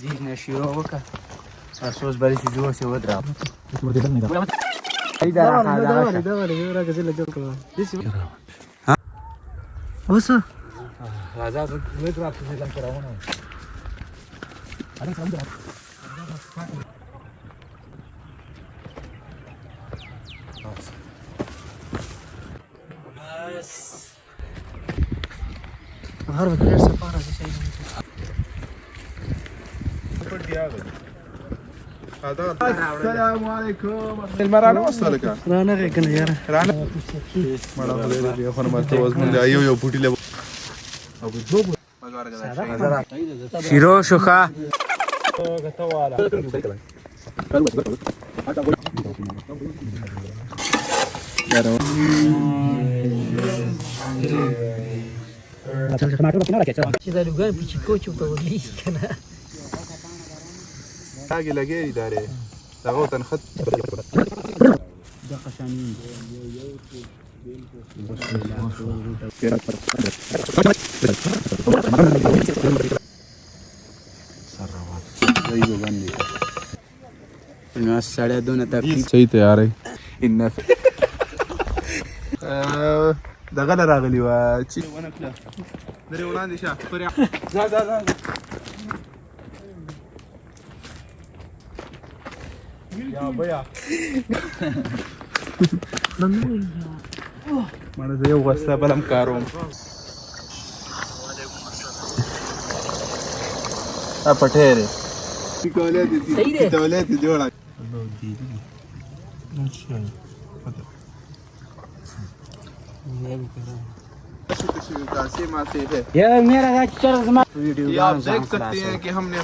جينا شيروكا اسوس بالي جوا سي ودرا ايدا راح دوري راك زي الجلطه ها وصل هذا ويقرا في الكره هنا بس غربت غير سفاره شيء السلام عليكم المرأة وصلك رانا غير كنا يا رانا مرة خلينا يا أخوان ما توز من أيوه يو بوتي له شيرو شوخا كذا لو قال بيجي كوتش وتولي كنا باقي لقيني داري لغوت أنا خدت الناس ساعة دون ترتيب سوي تياري إن دغل راغلي واتشي وانا كلا دري ولادي شاف فريع لا يا بيا mana saya wasa balam karung apa ठहरे दौलत जोड़ा يا मेरा चल ये आप देख सकते हैं कि हमने